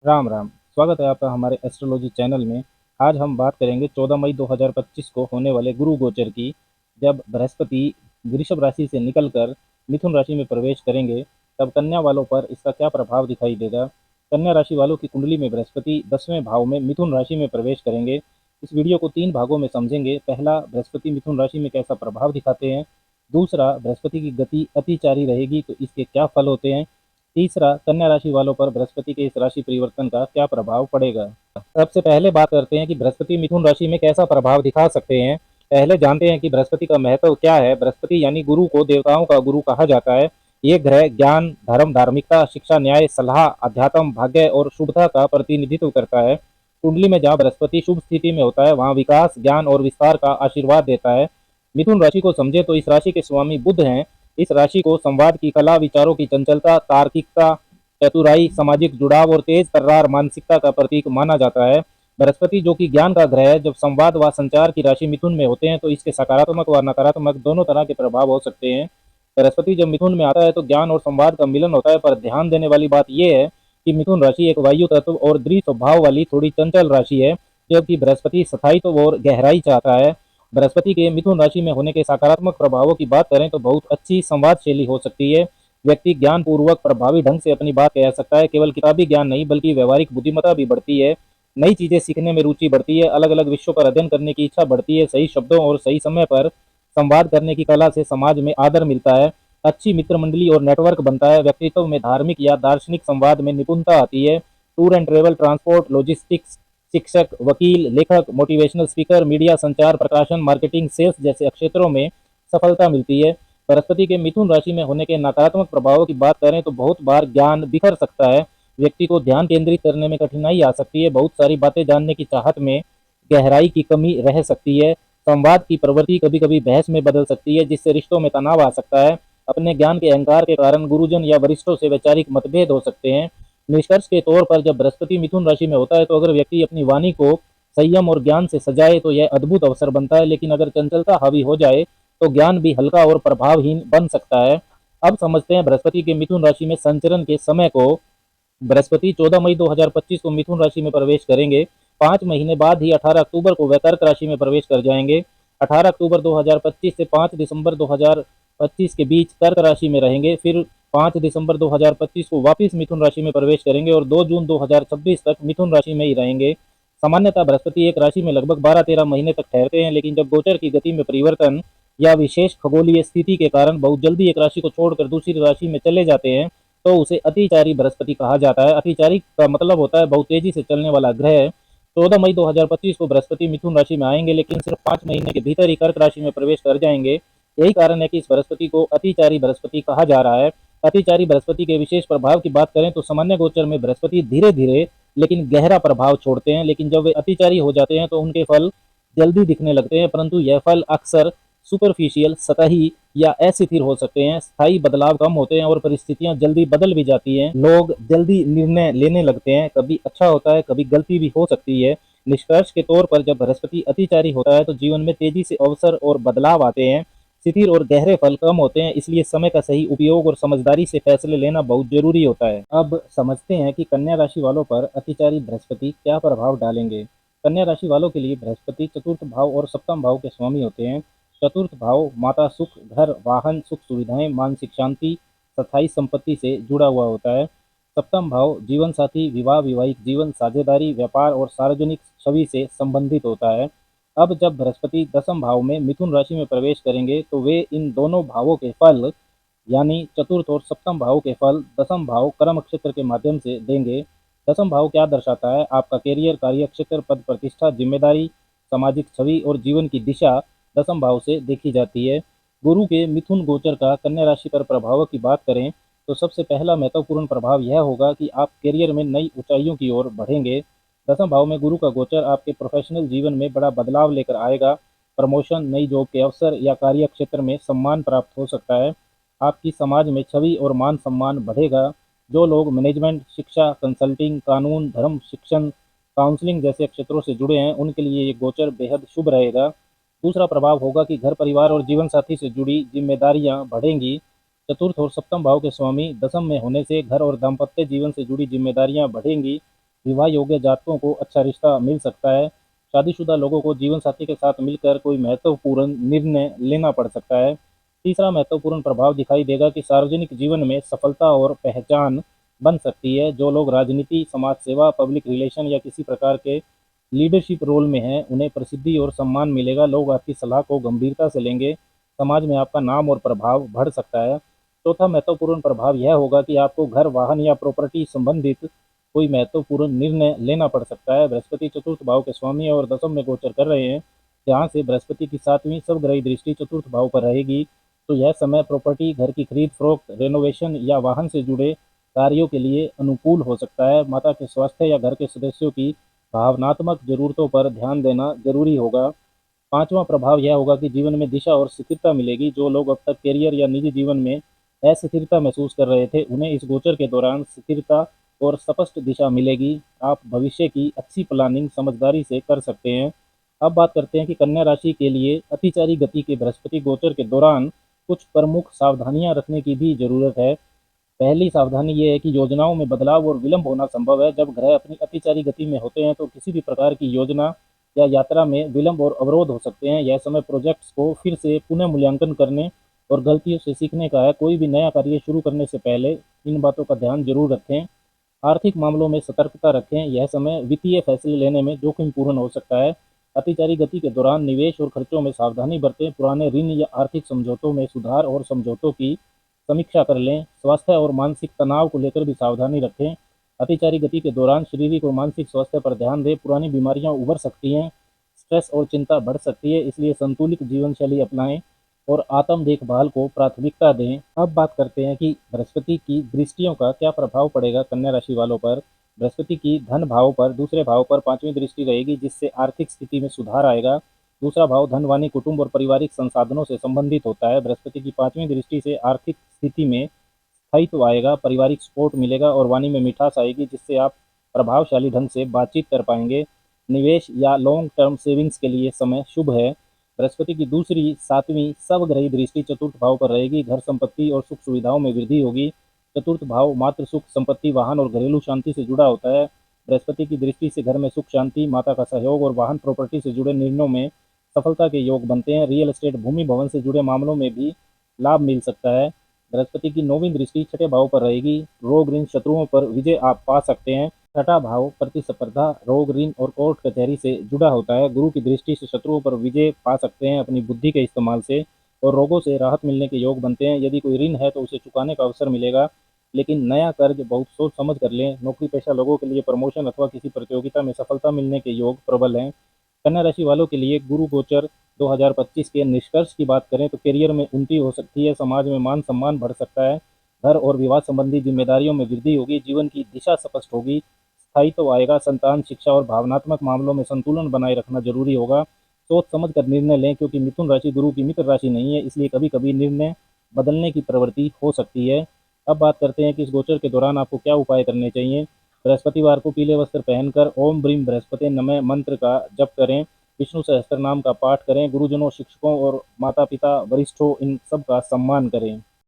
राम राम। स्वागत है आपका हमारे एस्ट्रोलॉजी चैनल में। आज हम बात करेंगे 14 मई 2025 को होने वाले गुरु गोचर की। जब बृहस्पति वृषभ राशि से निकलकर मिथुन राशि में प्रवेश करेंगे तब कन्या वालों पर इसका क्या प्रभाव दिखाई देगा। कन्या राशि वालों की कुंडली में बृहस्पति 10वें भाव में मिथुन राशि में प्रवेश करेंगे। इस वीडियो को 3 भागों में समझेंगे। पहला, बृहस्पति मिथुन राशि में कैसा प्रभाव दिखाते हैं। दूसरा, बृहस्पति की गति अतिचारी रहेगी तो इसके क्या फल होते हैं। तीसरा, कन्या राशि वालों पर बृहस्पति के इस राशि परिवर्तन का क्या प्रभाव पड़ेगा। सबसे पहले बात करते हैं कि बृहस्पति मिथुन राशि में कैसा प्रभाव दिखा सकते हैं। पहले जानते हैं कि बृहस्पति का महत्व क्या है। बृहस्पति यानी गुरु को देवताओं का गुरु कहा जाता है। ये ग्रह ज्ञान, धर्म, धार्मिकता, शिक्षा, न्याय, सलाह, अध्यात्म, भाग्य और शुभता का प्रतिनिधित्व करता है। कुंडली में जहाँ बृहस्पति शुभ स्थिति में होता है वहाँ विकास, ज्ञान और विस्तार का आशीर्वाद देता है। मिथुन राशि को समझे तो इस राशि के स्वामी बुध हैं। इस राशि को संवाद की कला, विचारों की चंचलता, तार्किकता, चतुराई, सामाजिक जुड़ाव और तेज तर्रार मानसिकता का प्रतीक माना जाता है। बृहस्पति जो कि ज्ञान का ग्रह है, जब संवाद व संचार की राशि मिथुन में होते हैं तो इसके सकारात्मक व नकारात्मक दोनों तरह के प्रभाव हो सकते हैं। बृहस्पति जब मिथुन में आता है तो ज्ञान और संवाद का मिलन होता है, पर ध्यान देने वाली बात यह है कि मिथुन राशि एक वायु तत्व और दृढ़ स्वभाव वाली थोड़ी चंचल राशि है, जबकि बृहस्पति स्थायित्व और गहराई चाहता है। बृहस्पति के मिथुन राशि में होने के सकारात्मक प्रभावों की बात करें तो बहुत अच्छी संवाद शैली हो सकती है। व्यक्ति ज्ञान पूर्वक प्रभावी ढंग से अपनी बात कह सकता है। केवल किताबी ज्ञान नहीं बल्कि व्यवहारिक बुद्धिमत्ता भी बढ़ती है। नई चीजें सीखने में रुचि बढ़ती है। अलग अलग विषयों पर अध्ययन करने की इच्छा बढ़ती है। सही शब्दों और सही समय पर संवाद करने की कला से समाज में आदर मिलता है। अच्छी मित्र मंडली और नेटवर्क बनता है। व्यक्तित्व में धार्मिक या दार्शनिक संवाद में निपुणता आती है। Tour and travel, transport, logistics, शिक्षक, वकील, लेखक, मोटिवेशनल स्पीकर, मीडिया, संचार, प्रकाशन, मार्केटिंग, सेल्स जैसे क्षेत्रों में सफलता मिलती है। बृहस्पति के मिथुन राशि में होने के नकारात्मक प्रभावों की बात करें तो बहुत बार ज्ञान बिखर सकता है। व्यक्ति को ध्यान केंद्रित करने में कठिनाई आ सकती है। बहुत सारी बातें जानने की चाहत में गहराई की कमी रह सकती है। संवाद की प्रवृत्ति कभी कभी बहस में बदल सकती है, जिससे रिश्तों में तनाव आ सकता है। अपने ज्ञान के अहंकार के कारण गुरुजन या वरिष्ठों से वैचारिक मतभेद हो सकते हैं। निष्कर्ष के तौर पर जब बृहस्पति मिथुन राशि में होता है तो अगर व्यक्ति अपनी वाणी को संयम और ज्ञान से सजाए तो यह अद्भुत अवसर बनता है, लेकिन अगर चंचलता हावी हो जाए तो ज्ञान भी हल्का और प्रभावहीन बन सकता है। अब समझते हैं बृहस्पति के मिथुन राशि में संचरण के समय को। बृहस्पति 14 मई 2025 को मिथुन राशि में प्रवेश करेंगे। 5 महीने बाद ही 18 अक्टूबर को वह कर्क राशि में प्रवेश कर जाएंगे। 18 अक्टूबर 2025 से 5 दिसंबर 2025 के बीच कर्क राशि में रहेंगे। फिर 5 दिसंबर 2025 को वापस मिथुन राशि में प्रवेश करेंगे और 2 जून 2026 तक मिथुन राशि में ही रहेंगे। सामान्यतः बृहस्पति एक राशि में लगभग 12-13 महीने तक ठहरते हैं, लेकिन जब गोचर की गति में परिवर्तन या विशेष खगोलीय स्थिति के कारण बहुत जल्दी एक राशि को छोड़कर दूसरी राशि में चले जाते हैं तो उसे अतिचारी बृहस्पति कहा जाता है। अतिचारी का मतलब होता है बहुत तेजी से चलने वाला ग्रह। 14 मई 2025 को बृहस्पति मिथुन राशि में आएंगे, लेकिन सिर्फ 5 महीने के भीतर ही कर्क राशि में प्रवेश कर जाएंगे। यही कारण है कि इस बृहस्पति को अतिचारी बृहस्पति कहा जा रहा है। अतिचारी बृहस्पति के विशेष प्रभाव की बात करें तो सामान्य गोचर में बृहस्पति धीरे धीरे लेकिन गहरा प्रभाव छोड़ते हैं, लेकिन जब वे अतिचारी हो जाते हैं तो उनके फल जल्दी दिखने लगते हैं, परंतु यह फल अक्सर सुपरफिशियल, सतही या अस्थिर हो सकते हैं। स्थायी बदलाव कम होते हैं और परिस्थितियां जल्दी बदल भी जाती हैं। लोग जल्दी निर्णय लेने लगते हैं। कभी अच्छा होता है, कभी गलती भी हो सकती है। निष्कर्ष के तौर पर जब बृहस्पति अतिचारी होता है तो जीवन में तेजी से अवसर और बदलाव आते हैं। स्थिर और गहरे फल कम होते हैं, इसलिए समय का सही उपयोग और समझदारी से फैसले लेना बहुत जरूरी होता है। अब समझते हैं कि कन्या राशि वालों पर अतिचारी बृहस्पति क्या प्रभाव डालेंगे। कन्या राशि वालों के लिए बृहस्पति चतुर्थ भाव और सप्तम भाव के स्वामी होते हैं। चतुर्थ भाव माता सुख, घर, वाहन, सुख सुविधाएं, मानसिक शांति, स्थायी संपत्ति से जुड़ा हुआ होता है। सप्तम भाव जीवन साथी, विवाह, वैवाहिक जीवन, साझेदारी, व्यापार और सार्वजनिक छवि से संबंधित होता है। अब जब बृहस्पति दसम भाव में मिथुन राशि में प्रवेश करेंगे तो वे इन दोनों भावों के फल यानी चतुर्थ और सप्तम भाव के फल दसम भाव कर्म क्षेत्र के माध्यम से देंगे। दसम भाव क्या दर्शाता है? आपका कैरियर, कार्य क्षेत्र, पद प्रतिष्ठा, जिम्मेदारी, सामाजिक छवि और जीवन की दिशा दसम भाव से देखी जाती है। गुरु के मिथुन गोचर का कन्या राशि पर प्रभाव की बात करें तो सबसे पहला महत्वपूर्ण प्रभाव यह होगा कि आप करियर में नई ऊंचाइयों की ओर बढ़ेंगे। दसम भाव में गुरु का गोचर आपके प्रोफेशनल जीवन में बड़ा बदलाव लेकर आएगा। प्रमोशन, नई जॉब के अवसर या कार्य क्षेत्र में सम्मान प्राप्त हो सकता है। आपकी समाज में छवि और मान सम्मान बढ़ेगा। जो लोग मैनेजमेंट, शिक्षा, कंसल्टिंग, कानून, धर्म, शिक्षण, काउंसलिंग जैसे क्षेत्रों से जुड़े हैं उनके लिए ये गोचर बेहद शुभ रहेगा। दूसरा प्रभाव होगा कि घर परिवार और जीवन साथी से जुड़ी जिम्मेदारियां बढ़ेंगी। चतुर्थ और सप्तम भाव के स्वामी दसम में होने से घर और दाम्पत्य जीवन से जुड़ी जिम्मेदारियां बढ़ेंगी। विवाह योग्य जातकों को अच्छा रिश्ता मिल सकता है। शादीशुदा लोगों को जीवन साथी के साथ मिलकर कोई महत्वपूर्ण निर्णय लेना पड़ सकता है। तीसरा महत्वपूर्ण प्रभाव दिखाई देगा कि सार्वजनिक जीवन में सफलता और पहचान बन सकती है। जो लोग राजनीति, समाज सेवा, पब्लिक रिलेशन या किसी प्रकार के लीडरशिप रोल में हैं, उन्हें प्रसिद्धि और सम्मान मिलेगा। लोग आपकी सलाह को गंभीरता से लेंगे। समाज में आपका नाम और प्रभाव बढ़ सकता है। चौथा महत्वपूर्ण प्रभाव यह होगा कि आपको घर, वाहन या प्रॉपर्टी संबंधित कोई महत्वपूर्ण निर्णय लेना पड़ सकता है। बृहस्पति चतुर्थ भाव के स्वामी और दसम में गोचर कर रहे हैं, जहाँ से बृहस्पति की सातवीं सबग्रही दृष्टि चतुर्थ भाव पर रहेगी। तो यह समय प्रॉपर्टी, घर की खरीद फरोख्त, रेनोवेशन या वाहन से जुड़े कार्यों के लिए अनुकूल हो सकता है। माता के स्वास्थ्य या घर के सदस्यों की भावनात्मक जरूरतों पर ध्यान देना जरूरी होगा। पांचवा प्रभाव यह होगा कि जीवन में दिशा और स्थिरता मिलेगी। जो लोग अब तक करियर या निजी जीवन में अस्थिरता महसूस कर रहे थे, उन्हें इस गोचर के दौरान स्थिरता और स्पष्ट दिशा मिलेगी। आप भविष्य की अच्छी प्लानिंग समझदारी से कर सकते हैं। अब बात करते हैं कि कन्या राशि के लिए अतिचारी गति के बृहस्पति गोचर के दौरान कुछ प्रमुख सावधानियां रखने की भी जरूरत है। पहली सावधानी ये है कि योजनाओं में बदलाव और विलंब होना संभव है। जब ग्रह अपनी अतिचारी गति में होते हैं तो किसी भी प्रकार की योजना या यात्रा में विलंब और अवरोध हो सकते हैं। यह समय प्रोजेक्ट्स को फिर से पुनः मूल्यांकन करने और गलतियों से सीखने का है। कोई भी नया कार्य शुरू करने से पहले इन बातों का ध्यान जरूर रखें। आर्थिक मामलों में सतर्कता रखें। यह समय वित्तीय फैसले लेने में जोखिमपूर्ण हो सकता है। अतिचारी गति के दौरान निवेश और खर्चों में सावधानी बरतें। पुराने ऋण या आर्थिक समझौतों में सुधार और समझौतों की समीक्षा कर लें। स्वास्थ्य और मानसिक तनाव को लेकर भी सावधानी रखें। अतिचारी गति के दौरान शारीरिक और मानसिक स्वास्थ्य पर ध्यान दें। पुरानी बीमारियां उभर सकती हैं, स्ट्रेस और चिंता बढ़ सकती है, इसलिए संतुलित जीवन शैली अपनाएं और आत्म देखभाल को प्राथमिकता दें। अब बात करते हैं कि बृहस्पति की दृष्टियों का क्या प्रभाव पड़ेगा कन्या राशि वालों पर। बृहस्पति की धन भाव पर, दूसरे भाव पर पांचवी दृष्टि रहेगी, जिससे आर्थिक स्थिति में सुधार आएगा। दूसरा भाव धन, वाणी, कुटुंब और पारिवारिक संसाधनों से संबंधित होता है। बृहस्पति की पांचवी दृष्टि से आर्थिक स्थिति में स्थायित्व आएगा, पारिवारिक सपोर्ट मिलेगा और वाणी में मिठास आएगी, जिससे आप प्रभावशाली ढंग से बातचीत कर पाएंगे। निवेश या लॉन्ग टर्म सेविंग्स के लिए समय शुभ है। बृहस्पति की दूसरी सातवीं सबग्रही दृष्टि चतुर्थ भाव पर रहेगी। घर, संपत्ति और सुख सुविधाओं में वृद्धि होगी। चतुर्थ भाव मात्र सुख, संपत्ति, वाहन और घरेलू शांति से जुड़ा होता है। बृहस्पति की दृष्टि से घर में सुख शांति, माता का सहयोग और वाहन प्रॉपर्टी से जुड़े निर्णयों में सफलता के योग बनते हैं। रियल एस्टेट, भूमि, भवन से जुड़े मामलों में भी लाभ मिल सकता है। बृहस्पति की नौवीं दृष्टि छठे भाव पर रहेगी। रोग, ऋण, शत्रुओं पर विजय आप पा सकते हैं। छठा भाव प्रतिस्पर्धा, रोग, ऋण और कोर्ट कचहरी से जुड़ा होता है। गुरु की दृष्टि से शत्रुओं पर विजय पा सकते हैं अपनी बुद्धि के इस्तेमाल से, और रोगों से राहत मिलने के योग बनते हैं। यदि कोई ऋण है तो उसे चुकाने का अवसर मिलेगा, लेकिन नया कर्ज बहुत सोच समझ कर लें। नौकरी पेशा लोगों के लिए प्रमोशन अथवा किसी प्रतियोगिता में सफलता मिलने के योग प्रबल हैं। कन्या राशि वालों के लिए गुरु गोचर 2025 के निष्कर्ष की बात करें तो करियर में उन्नति हो सकती है, समाज में मान सम्मान बढ़ सकता है, घर और विवाह संबंधी जिम्मेदारियों में वृद्धि होगी, जीवन की दिशा स्पष्ट होगी, स्थायित्व आएगा। संतान, शिक्षा और भावनात्मक मामलों में संतुलन बनाए रखना जरूरी होगा। सोच समझ कर निर्णय लें, क्योंकि मिथुन राशि गुरु की मित्र राशि नहीं है, इसलिए कभी कभी निर्णय बदलने की प्रवृत्ति हो सकती है। अब बात करते हैं कि इस गोचर के दौरान आपको क्या उपाय करने चाहिए। बृहस्पतिवार को पीले वस्त्र पहनकर ओम ब्रीम बृहस्पति नमः मंत्र का जप करें। विष्णु सहस्त्र नाम का पाठ करें। गुरुजनों, शिक्षकों और माता पिता, वरिष्ठों, इन सब का सम्मान करें।